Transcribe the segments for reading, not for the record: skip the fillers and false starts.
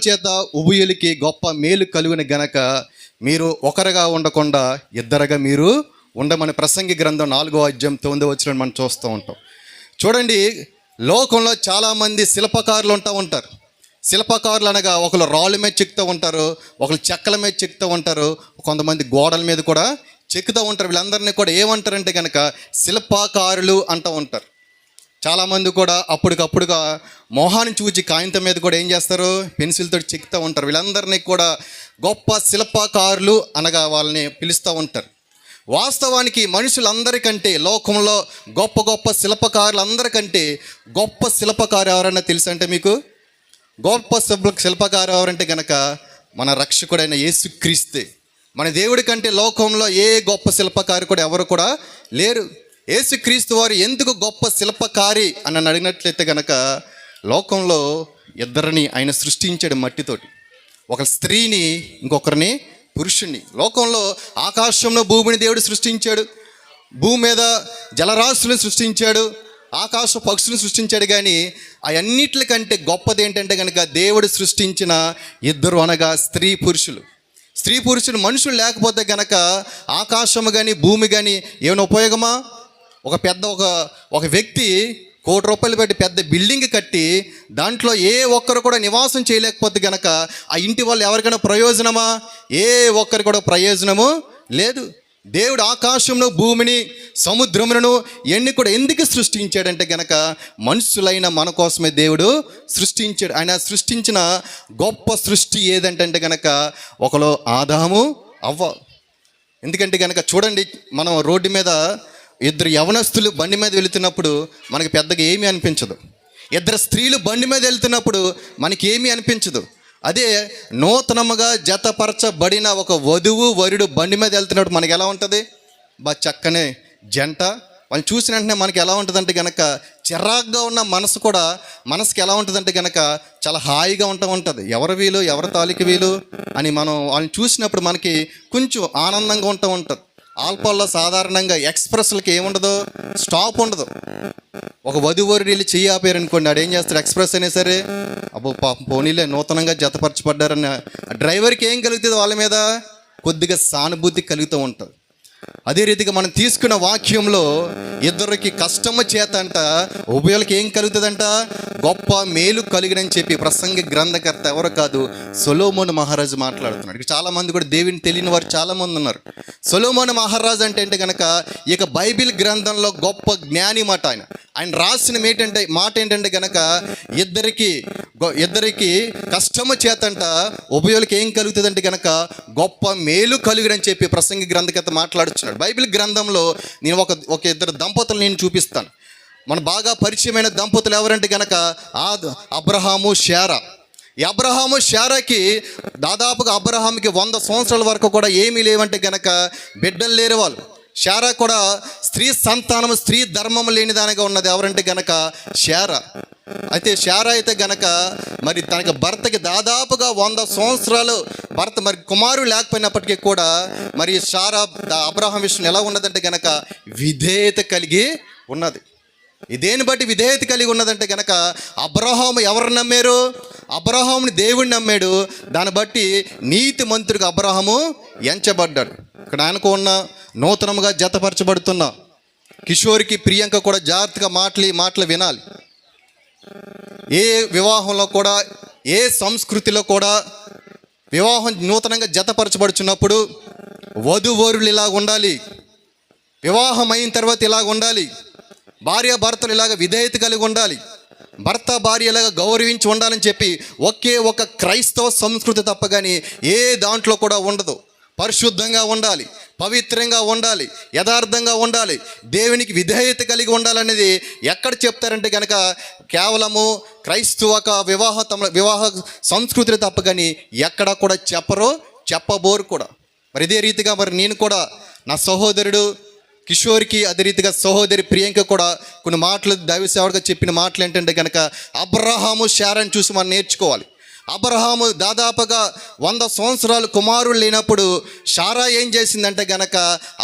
చేత ఉభయులకి గొప్ప మేలు కలుగుని గనక మీరు ఒకరుగా ఉండకుండా ఇద్దరుగా మీరు ఉండమని ప్రసంగి గ్రంథం 4వ అధ్యాయం 9వ వచనం మనం చూస్తూ ఉంటాం. చూడండి, లోకంలో చాలామంది శిల్పకారులు ఉంటారు. శిల్పకారులు అనగా ఒకరు రాళ్ళ మీద చెక్కుతూ ఉంటారు, ఒకరు చెక్కల మీద చెక్కుతూ ఉంటారు, కొంతమంది గోడల మీద కూడా చెక్కుతూ ఉంటారు. వీళ్ళందరినీ కూడా ఏమంటారంటే కనుక శిల్పకారులు అంటూ ఉంటారు. చాలామంది కూడా అప్పటికప్పుడుగా మొహాన్ని చూచి కాగితం మీద కూడా ఏం చేస్తారు, పెన్సిల్తో చెక్కుతూ ఉంటారు. వీళ్ళందరినీ కూడా గొప్ప శిల్పకారులు అనగా వాళ్ళని పిలుస్తూ ఉంటారు. వాస్తవానికి మనుషులందరికంటే లోకంలో గొప్ప గొప్ప శిల్పకారులందరికంటే గొప్ప శిల్పకారు ఎవరైనా తెలుసు అంటే మీకు? గొప్ప శిల్పకారు ఎవరంటే కనుక మన రక్షకుడైన యేసుక్రీస్తే. మన దేవుడి కంటే లోకంలో ఏ గొప్ప శిల్పకారు కూడా ఎవరు కూడా లేరు. యేసుక్రీస్తు వారు ఎందుకు గొప్ప శిల్పకారి అని అడిగినట్లయితే కనుక లోకంలో ఇద్దరిని ఆయన సృష్టించాడు మట్టితోటి, ఒక స్త్రీని ఇంకొకరిని పురుషుణ్ణి. లోకంలో ఆకాశంలో భూమిని దేవుడు సృష్టించాడు, భూమి మీద జలరాశులను సృష్టించాడు, ఆకాశ పక్షులను సృష్టించాడు. కానీ అవన్నిటికంటే గొప్పది ఏంటంటే కనుక దేవుడు సృష్టించిన ఇద్దరు అనగా స్త్రీ పురుషులు. మనుషులు లేకపోతే కనుక ఆకాశము కానీ భూమి కానీ ఏమైనా ఉపయోగమా? ఒక వ్యక్తి ₹1,00,00,000 పెట్టి పెద్ద బిల్డింగ్ కట్టి దాంట్లో ఏ ఒక్కరు కూడా నివాసం చేయలేకపోతే కనుక ఆ ఇంటి వాళ్ళు ఎవరికైనా ప్రయోజనమా? ఏ ఒక్కరు కూడా ప్రయోజనము లేదు. దేవుడు ఆకాశంలో భూమిని సముద్రములను ఎన్ని కూడా ఎందుకు సృష్టించాడంటే కనుక మనుషులైన మన కోసమే దేవుడు సృష్టించాడు. ఆయన సృష్టించిన గొప్ప సృష్టి ఏదంటే కనుక ఒకలో ఆదాము అవ్వ. ఎందుకంటే కనుక చూడండి, మనం రోడ్డు మీద ఇద్దరు యవనస్తులు బండి మీద వెళుతున్నప్పుడు మనకి పెద్దగా ఏమీ అనిపించదు. ఇద్దరు స్త్రీలు బండి మీద వెళ్తున్నప్పుడు మనకి ఏమీ అనిపించదు. అదే నూతనముగా జతపరచబడిన ఒక వధువు వరుడు బండి మీద వెళ్తున్నప్పుడు మనకి ఎలా ఉంటుంది? చక్కనే జంట. వాళ్ళు చూసిన వెంటనే మనకి ఎలా ఉంటుందంటే కనుక చిరాగ్గా ఉన్న మనసుకి ఎలా ఉంటుందంటే కనుక చాలా హాయిగా ఉంటుంది. ఎవరు వీలు, ఎవరి తాలికి వీలు అని మనం వాళ్ళని చూసినప్పుడు మనకి కొంచెం ఆనందంగా ఉంటుంది. ఆల్పాల్లో సాధారణంగా ఎక్స్ప్రెస్లకి ఏముండదు, స్టాప్ ఉండదు. ఒక వధువరుడు వెళ్ళి చెయ్యి ఆపారు అనుకోండి, ఆడు ఏం చేస్తాడు? ఎక్స్ప్రెస్ అయినా సరే అబ్బో పాపం పోనీలే నూతనంగా జతపరచబడ్డారని డ్రైవర్కి ఏం కలుగుతుంది? వాళ్ళ మీద కొద్దిగా సానుభూతి కలుగుతూ ఉంటుంది. అదే రీతిగా మనం తీసుకున్న వాక్యంలో ఇద్దరికి కష్టము చేత అంట ఉభయులకి ఏం కలుగుతుందంట? గొప్ప మేలు కలిగినని చెప్పి ప్రసంగి గ్రంథకర్త ఎవరు కాదు, సొలొమోను మహారాజు మాట్లాడుతున్నాడు. చాలామంది కూడా దేవుని తెలియని వారు చాలామంది ఉన్నారు. సొలొమోను మహారాజు అంటే కనుక ఇక బైబిల్ గ్రంథంలో గొప్ప జ్ఞాని మాట. ఆయన రాసిన మాట ఏంటంటే కనుక ఇద్దరికి కష్టము చేతంట ఉభయులకి ఏం కలుగుతుందంటే కనుక గొప్ప మేలు కలుగునని చెప్పి ప్రసంగి గ్రంథకర్త మాట్లాడుతున్నాడు. బైబిల్ గ్రంథంలో నేను ఒక ఇద్దరు దంపతులు నేను చూపిస్తాను. మన బాగా పరిచయమైన దంపతులు ఎవరంటే కనుక అబ్రహాము శారా. ఈ అబ్రహాము శారాకి దాదాపుగా అబ్రహాంకి 100 సంవత్సరాల వరకు కూడా ఏమీ లేవంటే కనుక బిడ్డలు లేరు వాళ్ళు. శారా కూడా స్త్రీ సంతానము, స్త్రీ ధర్మము లేని దానిగా ఉన్నది ఎవరంటే గనక శారా. అయితే శారా అయితే గనక మరి తనకి భర్తకి దాదాపుగా 100 సంవత్సరాలు భర్త మరి కుమారుడు లేకపోయినప్పటికీ కూడా మరి శారా అబ్రహాం విషయం ఎలా ఉన్నదంటే గనక విధేయత కలిగి ఉన్నది. ఇదేని బట్టి విధేయత కలిగి ఉన్నదంటే కనుక అబ్రహాము ఎవరు నమ్మారు? అబ్రహాముని దేవుడు నమ్మాడు. దాన్ని బట్టి నీతి మంత్రుడిగా అబ్రహాము ఎంచబడ్డాడు. ఇక్కడ ఆయనకు ఉన్న నూతనముగా జతపరచబడుతున్న కిషోర్కి ప్రియాంక కూడా జాగ్రత్తగా మాటలు వినాలి. ఏ వివాహంలో కూడా, ఏ సంస్కృతిలో కూడా వివాహం నూతనంగా జతపరచబడుచున్నప్పుడు వధూవరులు ఇలాగ ఉండాలి, వివాహం అయిన తర్వాత ఇలాగ ఉండాలి, భార్యాభర్తలు ఇలాగ విధేయత కలిగి ఉండాలి, భర్త భార్య ఇలాగ గౌరవించి ఉండాలని చెప్పి ఒకే ఒక క్రైస్తవ సంస్కృతి తప్ప కానీ ఏ దాంట్లో కూడా ఉండదు. పరిశుద్ధంగా ఉండాలి, పవిత్రంగా ఉండాలి, యథార్థంగా ఉండాలి, దేవునికి విధేయత కలిగి ఉండాలనేది ఎక్కడ చెప్తారంటే కనుక కేవలము క్రైస్తవ వివాహ సంస్కృతిని తప్ప కానీ ఎక్కడ కూడా చెప్పబోరు కూడా. మరి ఇదే రీతిగా మరి నేను కూడా నా సహోదరుడు కిషోర్కి, అదే రీతిగా సహోదరి ప్రియాంక కూడా కొన్ని మాటలు దైవసేవకుడిగా చెప్పిన మాటలు ఏంటంటే కనుక అబ్రహాము శారాను చూసి మనం నేర్చుకోవాలి. అబ్రహాము దాదాపుగా 100 సంవత్సరాలు కుమారుడు లేనప్పుడు శారా ఏం చేసిందంటే గనక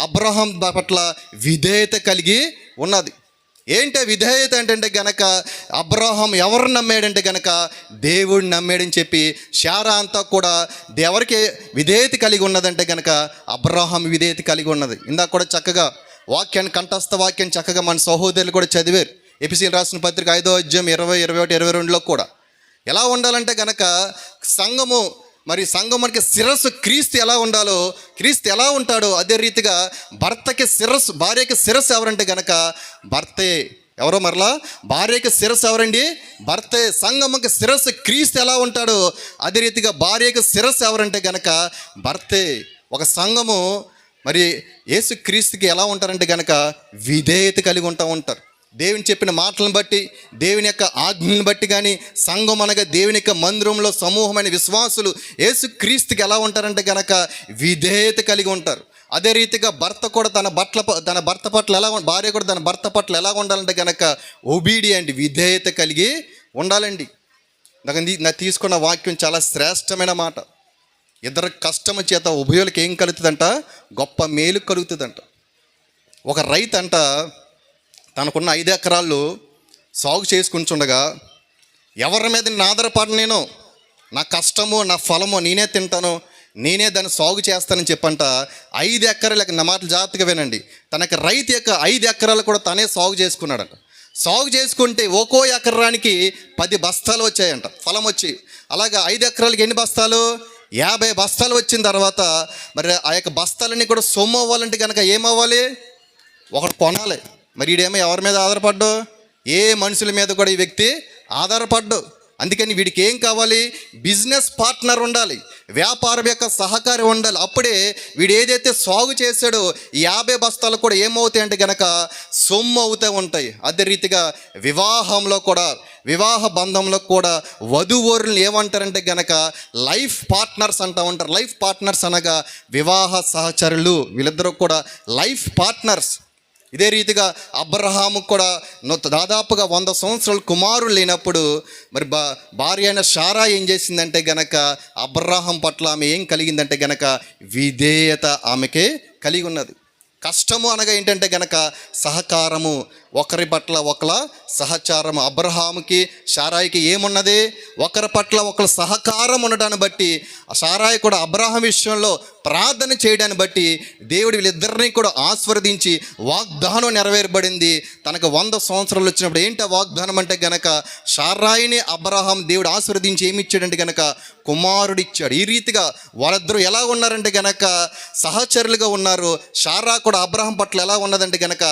అబ్రహాం పట్ల విధేయత కలిగి ఉన్నది. ఏంటి విధేయత అంటే గనక అబ్రహాం ఎవరు నమ్మాడంటే గనక దేవుడిని నమ్మాడని చెప్పి శారా అంతా కూడా ఎవరికి విధేయత కలిగి ఉన్నదంటే గనక అబ్రహాం విధేయత కలిగి ఉన్నది. ఇందాక కూడా చక్కగా వాక్యాన్ని కంఠస్థ వాక్యాన్ని చక్కగా మన సహోదరులు కూడా చదివారు. ఎఫెసీయులకు రాసిన పత్రిక 5వ అధ్యాయం 20, 21, 22లో కూడా ఎలా ఉండాలంటే గనక సంఘము, మరి సంఘం మనకి శిరస్సు క్రీస్తు ఎలా ఉండాలో, క్రీస్తు ఎలా ఉంటాడో అదే రీతిగా భర్తకి శిరస్సు, భార్యకి శిరస్సు ఎవరంటే గనక భర్తే. ఎవరో మరలా భార్యకి శిరస్సు ఎవరండి? భర్తే. సంఘముకి శిరస్సు క్రీస్తు ఎలా ఉంటాడో అదే రీతిగా భార్యకి శిరస్సు ఎవరంటే గనక భర్తే. ఒక సంఘము మరి యేసు క్రీస్తుకి ఎలా ఉంటారంటే గనక విధేయత కలిగి ఉంటారు. దేవుని చెప్పిన మాటలను బట్టి, దేవుని యొక్క ఆజ్ఞను బట్టి కానీ సంఘం అనగా దేవుని యొక్క మందిరంలో సమూహమైన విశ్వాసులు యేసు క్రీస్తుకి ఎలా ఉంటారంటే గనక విధేయత కలిగి ఉంటారు. అదే రీతిగా భర్త కూడా తన భర్త పట్ల ఎలా, భార్య కూడా తన భర్త పట్ల ఎలా ఉండాలంటే గనక ఒబీడియంట్, విధేయత కలిగి ఉండాలండి. నాకు తీసుకున్న వాక్యం చాలా శ్రేష్టమైన మాట. ఇద్దరు కష్టము చేత ఉభయులకు ఏం కలుగుతుందంట? గొప్ప మేలు కలుగుతుందంట. ఒక రైతు అంట తనకున్న 5 ఎకరాలు సాగు చేసుకుంటుండగా, ఎవరి మీద నేను ఆధారపడను, నేను నా కష్టము నా ఫలము నేనే తింటాను, నేనే దాన్ని సాగు చేస్తానని చెప్పంట 5 ఎకరాలకు, నా మాటలు జాగ్రత్తగా వినండి, తనకి రైతు యొక్క 5 ఎకరాలు కూడా తనే సాగు చేసుకున్నాడంట. సాగు చేసుకుంటే ఒక్కో ఎకరానికి 10 బస్తాలు వచ్చాయంట ఫలం వచ్చి. అలాగా 5 ఎకరాలకి ఎన్ని బస్తాలు? 50 బస్తాలు వచ్చిన తర్వాత మరి ఆ యొక్క బస్తాలన్నీ కూడా సొమ్ము అవ్వాలంటే కనుక ఏమవ్వాలి? ఒకటి కొనాలి. మరి వీడేమో ఎవరి మీద ఆధారపడ్డు? ఏ మనుషుల మీద కూడా ఈ వ్యక్తి ఆధారపడ్డు. అందుకని వీడికి ఏం కావాలి? బిజినెస్ పార్ట్నర్ ఉండాలి, వ్యాపారం యొక్క సహకారం ఉండాలి. అప్పుడే వీడు ఏదైతే సాగు చేశాడో ఈ 50 బస్తాలు కూడా ఏమవుతాయి అంటే గనక సొమ్ము అవుతూ ఉంటాయి. అదే రీతిగా వివాహంలో కూడా, వివాహ బంధంలో కూడా వధూవరులను ఏమంటారంటే గనక లైఫ్ పార్ట్నర్స్ అంటూ ఉంటారు. లైఫ్ పార్ట్నర్స్ అనగా వివాహ సహచరులు, వీళ్ళిద్దరూ కూడా లైఫ్ పార్ట్నర్స్. ఇదే రీతిగా అబ్రహాము కూడా దాదాపుగా 100 సంవత్సరాలు కుమారులు లేనప్పుడు మరి భార్య అయిన శారా ఏం చేసిందంటే గనక అబ్రహాం పట్ల ఆమె ఏం కలిగిందంటే గనక విధేయత ఆమెకే కలిగి ఉన్నది. కష్టము అనగా ఏంటంటే గనక సహకారము, ఒకరి పట్ల ఒకలా సహచారము. అబ్రహాముకి శారాయికి ఏమున్నది? ఒకరి పట్ల ఒకరు సహకారం ఉండడాన్ని బట్టి శారాయి కూడా అబ్రహాం విషయంలో ప్రార్థన చేయడాన్ని బట్టి దేవుడు వీళ్ళిద్దరినీ కూడా ఆశీర్వదించి వాగ్దానం నెరవేరబడింది. తనకు 100 సంవత్సరాలు వచ్చినప్పుడు ఏంటి ఆ వాగ్దానం అంటే గనక శారాయిని అబ్రహాం దేవుడు ఆశీర్వదించి ఏమి ఇచ్చాడంటే గనక కుమారుడు ఇచ్చాడు. ఈ రీతిగా వాళ్ళిద్దరూ ఎలా ఉన్నారంటే గనక సహచరులుగా ఉన్నారు. శారా కూడా అబ్రహాం పట్ల ఎలా ఉన్నదంటే గనక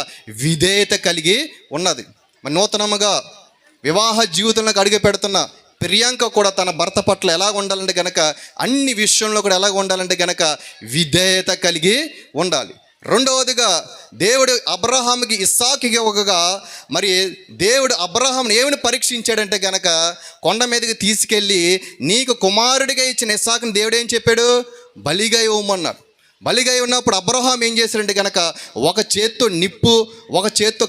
విధేయత కలిగి ఉన్నది. మరి నూతనముగా వివాహ జీవితంలోకి అడుగు పెడుతున్న ప్రియాంక కూడా తన భర్త పట్ల ఎలా ఉండాలంటే గనక అన్ని విషయంలో కూడా ఎలా ఉండాలంటే గనక విధేయత కలిగి ఉండాలి. రెండవదిగా దేవుడు అబ్రహాముకి ఇస్సాకుకి ఇవ్వగా మరి దేవుడు అబ్రహాంని ఏమని పరీక్షించాడంటే గనక కొండ మీదకి తీసుకెళ్ళి నీకు కుమారుడిగా ఇచ్చిన ఇస్సాకుని దేవుడు ఏం చెప్పాడు? బలిగా ఇవ్వమన్నాడు. బలిగా ఉన్నప్పుడు అబ్రహాం ఏం చేశాడంటే గనక ఒక చేత్తో నిప్పు, ఒక చేత్తో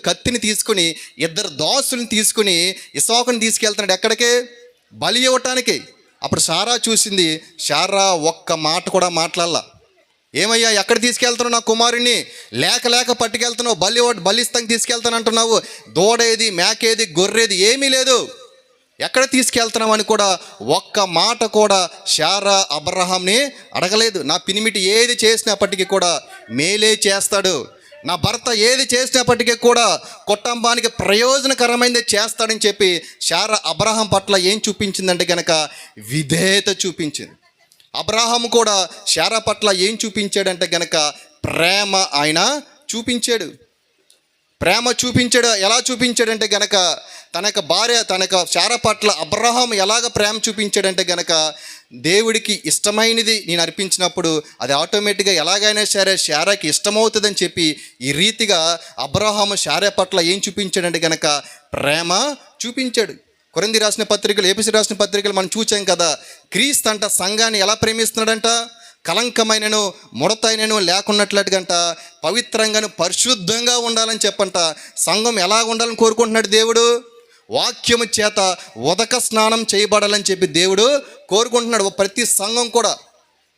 కత్తిని తీసుకుని 2 దాసుల్ని తీసుకుని ఇస్సాకుని తీసుకెళ్తున్నాడు. ఎక్కడికి? బలి ఇవ్వటానికి. అప్పుడు శారా చూసింది. శారా ఒక్క మాట కూడా మాట్లాడలా. ఏమయ్యా ఎక్కడ తీసుకెళ్తున్నావు నా కుమారుడిని? లేక పట్టుకెళ్తున్నావు, బలిస్తానికి తీసుకెళ్తాను అంటున్నావు. దూడేది, మేకేది, గొర్రెది ఏమీ లేదు, ఎక్కడ తీసుకెళ్తున్నావు అని కూడా ఒక్క మాట కూడా శారా అబ్రహాంని అడగలేదు. నా పినిమిటి ఏది చేసినప్పటికీ కూడా మేలే చేస్తాడు, నా భర్త ఏది చేసినప్పటికీ కూడా కుటుంబానికి ప్రయోజనకరమైనది చేస్తాడని చెప్పి శారా అబ్రహాం పట్ల ఏం చూపించిందంటే కనుక విధేయత చూపించింది. అబ్రహాము కూడా శారా పట్ల ఏం చూపించాడంటే గనక ప్రేమ ఆయన చూపించాడు. ఎలా చూపించాడంటే గనక తన యొక్క భార్య, తన యొక్క శారా పట్ల అబ్రహాం ఎలాగ ప్రేమ చూపించాడంటే గనక దేవుడికి ఇష్టమైనది నేను అర్పించినప్పుడు అది ఆటోమేటిక్గా ఎలాగైనా సరే శారాకి ఇష్టమవుతుందని చెప్పి ఈ రీతిగా అబ్రహాము శారా పట్ల ఏం చూపించాడంటే గనక ప్రేమ చూపించాడు. కొరింథీ రాసిన పత్రికలు, ఎఫెసీ రాసిన పత్రికలు మనం చూసాం కదా. క్రీస్తు అంట సంఘాన్ని ఎలా ప్రేమిస్తున్నాడంట? కలంకమైనను ముడతైనను లేకున్నట్లుగంట పవిత్రంగాను పరిశుద్ధంగా ఉండాలని చెప్పంట. సంఘం ఎలా ఉండాలని కోరుకుంటున్నాడు దేవుడు? వాక్యము చేత ఉదక స్నానం చేయబడాలని చెప్పి దేవుడు కోరుకుంటున్నాడు. ప్రతి సంఘం కూడా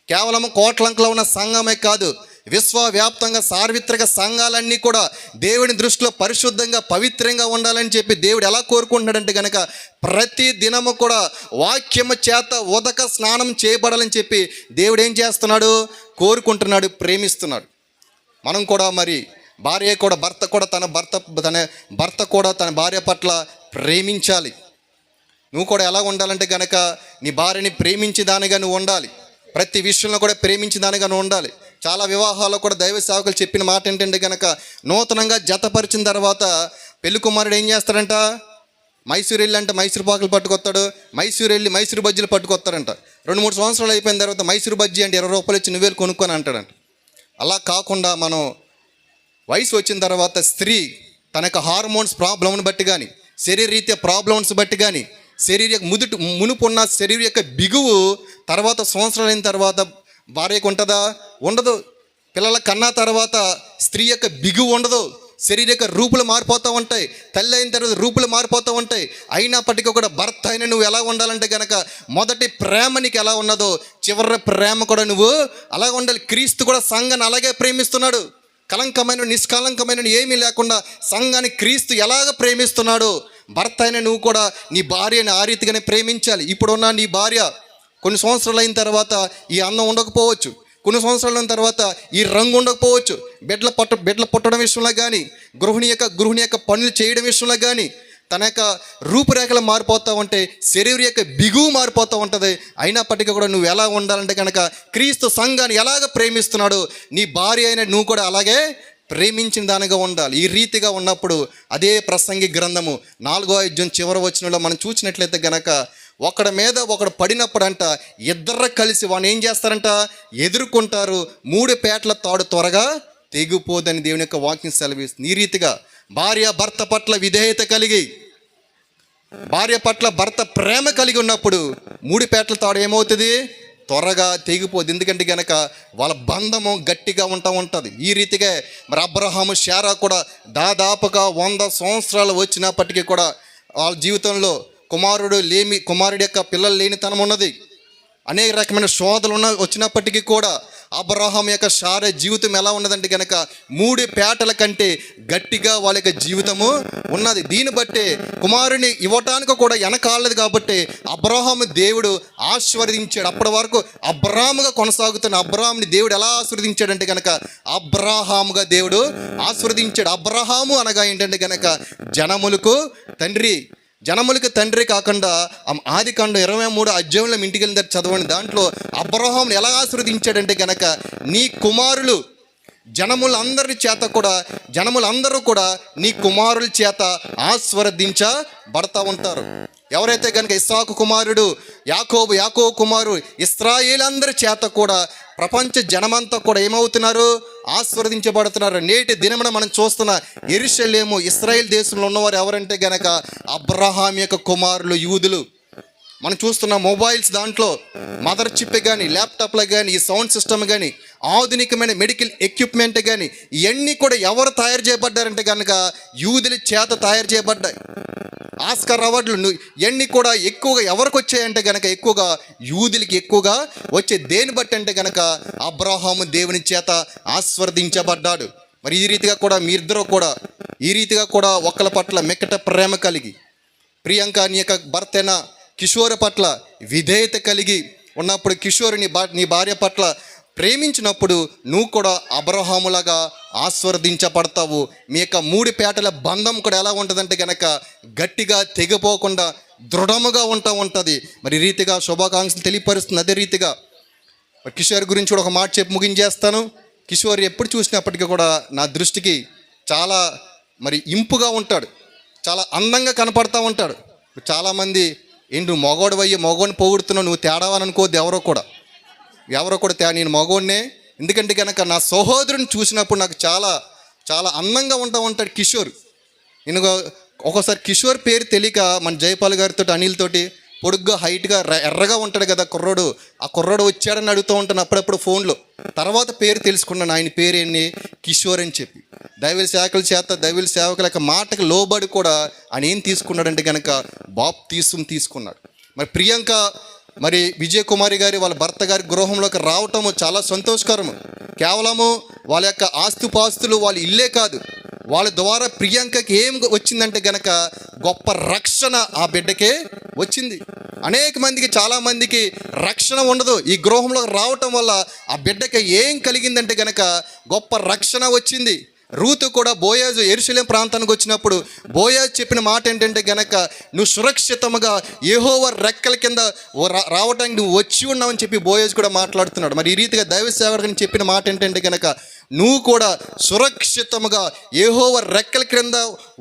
కేవలం కోట్లంకలో ఉన్న సంఘమే కాదు, విశ్వవ్యాప్తంగా సార్వత్రిక సంఘాలన్నీ కూడా దేవుని దృష్టిలో పరిశుద్ధంగా పవిత్రంగా ఉండాలని చెప్పి దేవుడు ఎలా కోరుకుంటున్నాడంటే కనుక ప్రతి దినము కూడా వాక్యము చేత ఉదక స్నానం చేయబడాలని చెప్పి దేవుడు ఏం చేస్తున్నాడు? కోరుకుంటున్నాడు, ప్రేమిస్తున్నాడు. మనం కూడా మరి భార్య కూడా భర్త కూడా తన భార్య పట్ల ప్రేమించాలి. నువ్వు కూడా ఎలా ఉండాలంటే కనుక నీ భార్యని ప్రేమించేదానిగా నువ్వు ఉండాలి. ప్రతి విషయంలో కూడా ప్రేమించేదానిగా నువ్వు ఉండాలి. చాలా వివాహాల్లో కూడా దైవ సేవకులు చెప్పిన మాట ఏంటంటే కనుక నూతనంగా జతపరిచిన తర్వాత పెళ్లి కుమారుడు ఏం చేస్తాడంట? మైసూరు వెళ్ళి అంటే మైసూరు పాకులు పట్టుకొస్తాడు, మైసూరు వెళ్ళి మైసూరు బజ్జీలు పట్టుకొస్తాడంట. 2-3 సంవత్సరాలు అయిపోయిన తర్వాత మైసూరు బజ్జీ అంటే 20 రూపాయలు ఇచ్చి నువ్వేలు కొనుక్కొని అంటాడంట. అలా కాకుండా మనం వయసు వచ్చిన తర్వాత స్త్రీ తన యొక్క హార్మోన్స్ ప్రాబ్లంను బట్టి కానీ, శరీరరీత్యా ప్రాబ్లమ్స్ బట్టి కానీ, మునుపు ఉన్న శరీరం యొక్క బిగువు తర్వాత సంవత్సరాలు అయిన తర్వాత భార్యకు ఉంటుందా? ఉండదు. పిల్లల కన్నా తర్వాత స్త్రీ యొక్క బిగువు ఉండదు. శరీర యొక్క రూపులు మారిపోతూ ఉంటాయి. తల్లి అయిన తర్వాత రూపులు మారిపోతూ ఉంటాయి. అయినప్పటికీ కూడా భర్త అయిన నువ్వు ఎలా ఉండాలంటే కనుక మొదటి ప్రేమ నీకు ఎలా ఉన్నదో చివరి ప్రేమ కూడా నువ్వు అలాగ ఉండాలి. క్రీస్తు కూడా సంఘాన్ని అలాగే ప్రేమిస్తున్నాడు. కలంకమైన నిష్కలంకమైన ఏమీ లేకుండా సంఘాన్ని క్రీస్తు ఎలాగ ప్రేమిస్తున్నాడు. భర్త అయిన నువ్వు కూడా నీ భార్యని ఆ రీతిగానే ప్రేమించాలి. ఇప్పుడున్న నీ భార్య కొన్ని సంవత్సరాలు అయిన తర్వాత ఈ అందం ఉండకపోవచ్చు, కొన్ని సంవత్సరాల తర్వాత ఈ రంగు ఉండకపోవచ్చు. బిడ్డల పుట్టడం విషయంలో కానీ, గృహిణి యొక్క పనులు చేయడం విషయంలో కానీ తన యొక్క రూపురేఖలు మారిపోతూ ఉంటాయి, శరీరం యొక్క బిగువు మారిపోతూ ఉంటుంది. అయినప్పటికీ కూడా నువ్వు ఎలా ఉండాలంటే కనుక క్రీస్తు సంఘాన్ని ఎలాగ ప్రేమిస్తున్నాడు నీ భార్య అయిన నువ్వు కూడా అలాగే ప్రేమించిన దానిగా ఉండాలి. ఈ రీతిగా ఉన్నప్పుడు అదే ప్రసంగి గ్రంథము 4వ అధ్యాయం చివరి వచనంలో మనం చూసినట్లయితే గనక ఒకడి మీద ఒకడు పడినప్పుడంట ఇద్దరు కలిసి వాడిని ఏం చేస్తారంట? ఎదుర్కొంటారు. 3 పేటల తాడు త్వరగా తెగిపోదని దేవుని యొక్క వాక్యం సెలవిస్తుంది. ఈ రీతిగా భార్య భర్త పట్ల విధేయత కలిగి, భార్య పట్ల భర్త ప్రేమ కలిగి ఉన్నప్పుడు 3 పేటల తాడు ఏమవుతుంది? త్వరగా తెగిపోదు. ఎందుకంటే కనుక వాళ్ళ బంధము గట్టిగా ఉంటుంది. ఈ రీతిగా మరి అబ్రహాము శారా కూడా దాదాపుగా 100 సంవత్సరాలు వచ్చినప్పటికీ కూడా వాళ్ళ జీవితంలో కుమారుడి యొక్క పిల్లలు లేనితనం ఉన్నది. అనేక రకమైన శోధనలు వచ్చినప్పటికీ కూడా అబ్రహాం యొక్క శారా జీవితం ఎలా ఉన్నదంటే కనుక 3 పేటల కంటే గట్టిగా వాళ్ళ యొక్క జీవితము ఉన్నది. దీన్ని బట్టి కుమారుని ఇవ్వటానికి కూడా వెనకాలదు కాబట్టి అబ్రహాము దేవుడు ఆశీర్వదించాడు. అప్పటి వరకు అబ్రాహాముగా కొనసాగుతున్న అబ్రహాముని దేవుడు ఎలా ఆశీర్వదించాడంటే కనుక అబ్రహాముగా దేవుడు ఆశీర్వదించాడు. అబ్రహాము అనగా ఏంటంటే కనుక జనములకు తండ్రి కాకుండా ఆదికాండం 23 అధ్యాయంలో ఇంటికి వెళ్ళిన చదవండి. దాంట్లో అబ్రహామును ఎలా ఆశీర్వదించాడంటే కనుక నీ కుమారులు జనములందరూ కూడా నీ కుమారుల చేత ఆశీర్వదించబడతా ఉంటారు. ఎవరైతే కనుక ఇస్సాకు కుమారుడు యాకోబు కుమారుడు ఇశ్రాయేలందరి చేత కూడా ప్రపంచ జనమంతా కూడా ఏమవుతున్నారు? ఆశీర్వదించబడుతున్నారు. నేటి దినమున మనం చూస్తున్న యెరూషలేము ఇశ్రాయేల్ దేశంలో ఉన్నవారు ఎవరంటే గనక అబ్రహాం యొక్క కుమారులు యూదులు. మనం చూస్తున్న మొబైల్స్ దాంట్లో మదర్ చిప్ కానీ, ల్యాప్టాప్లు కానీ, ఈ సౌండ్ సిస్టమ్ కానీ, ఆధునికమైన మెడికల్ ఎక్విప్మెంట్ కానీ ఇవన్నీ కూడా ఎవరు తయారు చేయబడ్డారంటే కనుక యూదుల చేత తయారు చేయబడ్డాయి. ఆస్కార్ అవార్డులు ఇవన్నీ కూడా ఎక్కువగా ఎవరికి వచ్చాయంటే కనుక ఎక్కువగా యూదులకి ఎక్కువగా వచ్చే. దేని బట్టి అంటే కనుక అబ్రహాము దేవుని చేత ఆశీర్వదించబడ్డాడు. మరి ఈ రీతిగా కూడా మీరిద్దరూ కూడా ఈ రీతిగా కూడా ఒకళ్ళ పట్ల మిక్కట ప్రేమ కలిగి, ప్రియాంక నీ యొక్క భర్తైన కిషోర్ పట్ల విధేయత కలిగి ఉన్నప్పుడు, కిషోర్ నీ భార్య పట్ల ప్రేమించినప్పుడు నువ్వు కూడా అబ్రహాములాగా ఆశీర్వదించబడతావు. మీ యొక్క 3 పేటల బంధం కూడా ఎలా ఉంటుందంటే కనుక గట్టిగా తెగిపోకుండా దృఢముగా ఉంటుంది. మరి రీతిగా శుభాకాంక్షలు తెలియపరుస్తుంది. అదే రీతిగా కిషోర్ గురించి కూడా ఒక మాట చెప్పి ముగించేస్తాను. కిషోర్ ఎప్పుడు చూసినప్పటికీ కూడా నా దృష్టికి చాలా మరి ఇంపుగా ఉంటాడు, చాలా అందంగా కనపడతా ఉంటాడు. చాలామంది నువ్వు మగవాడిని పొగుడుతున్నావు, నువ్వు తేడావని అనుకోవద్దు. ఎవరో కూడా నేను మగవాడినే. ఎందుకంటే కనుక నా సహోదరుని చూసినప్పుడు నాకు చాలా చాలా అందంగా ఉంటాడు కిషోర్. నేను ఒక్కోసారి కిషోర్ పేరు తెలియక మన జయపాల్ గారితో అనిల్ తోటి పొడుగ్గా హైట్గా ఎర్రగా ఉంటాడు కదా కుర్రోడు, ఆ కుర్రోడు వచ్చాడని అడుగుతూ ఉంటాను అప్పుడప్పుడు ఫోన్లో. తర్వాత పేరు తెలుసుకున్నాను, ఆయన పేరు ఏంటి? కిషోర్ అని చెప్పి. దైవ సేవకుల యొక్క మాటకు లోబడి కూడా ఆయన ఏం తీసుకున్నాడంటే కనుక బాప్తీసం తీసుకున్నాడు. మరి ప్రియాంక మరి విజయ కుమారి గారి వాళ్ళ భర్త గారి గృహంలోకి రావటము చాలా సంతోషకరము. కేవలము వాళ్ళ యొక్క ఆస్తుపాస్తులు వాళ్ళ ఇల్లే కాదు, వాళ్ళ ద్వారా ప్రియాంకకి ఏం వచ్చిందంటే గనక గొప్ప రక్షణ ఆ బిడ్డకే వచ్చింది. అనేక మందికి, చాలామందికి రక్షణ ఉండదు. ఈ గృహంలోకి రావటం వల్ల ఆ బిడ్డకి ఏం కలిగిందంటే గనక గొప్ప రక్షణ వచ్చింది. రూతు కూడా బోయాజు యెరూషలేం ప్రాంతానికి వచ్చినప్పుడు బోయాజు చెప్పిన మాట ఏంటంటే గనక, నువ్వు సురక్షితంగా యెహోవా రెక్కల కింద రావటానికి నువ్వు వచ్చి ఉన్నావని చెప్పి బోయాజు కూడా మాట్లాడుతున్నాడు. మరి ఈ రీతిగా దైవ సేవకుడిని చెప్పిన మాట ఏంటంటే గనక, నువ్వు కూడా సురక్షితంగా యెహోవా రెక్కల క్రింద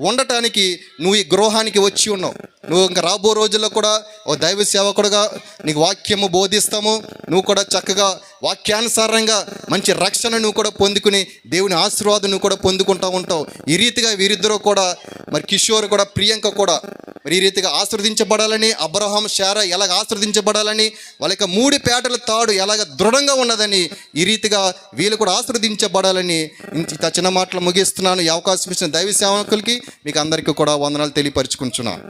ఉండటానికి నువ్వు ఈ గృహానికి వచ్చి ఉన్నావు. నువ్వు ఇంకా రాబో రోజుల్లో కూడా ఓ దైవ సేవకుడుగా నీకు వాక్యము బోధిస్తాము. నువ్వు కూడా చక్కగా వాక్యానుసారంగా మంచి రక్షణ నువ్వు కూడా పొందుకుని దేవుని ఆశీర్వాదం నువ్వు కూడా పొందుకుంటూ ఉంటావు. ఈ రీతిగా వీరిద్దరూ కూడా, మరి కిషోర్ కూడా ప్రియాంక కూడా మరి ఈ రీతిగా ఆశీర్వదించబడాలని, అబ్రహాం శారా ఎలాగ ఆశీర్వదించబడాలని, వాళ్ళ యొక్క 3 పేటల తాడు ఎలాగ దృఢంగా ఉన్నదని, ఈ రీతిగా వీళ్ళు కూడా ఆశీర్వదించబడాలని ఇంత చిన్న మాటలు ముగిస్తున్నాను. ఈ అవకాశం ఇచ్చిన దైవ సేవకులకి మీకు అందరికీ కూడా వందనాలు తెలియపరుచుకుంటున్నాను.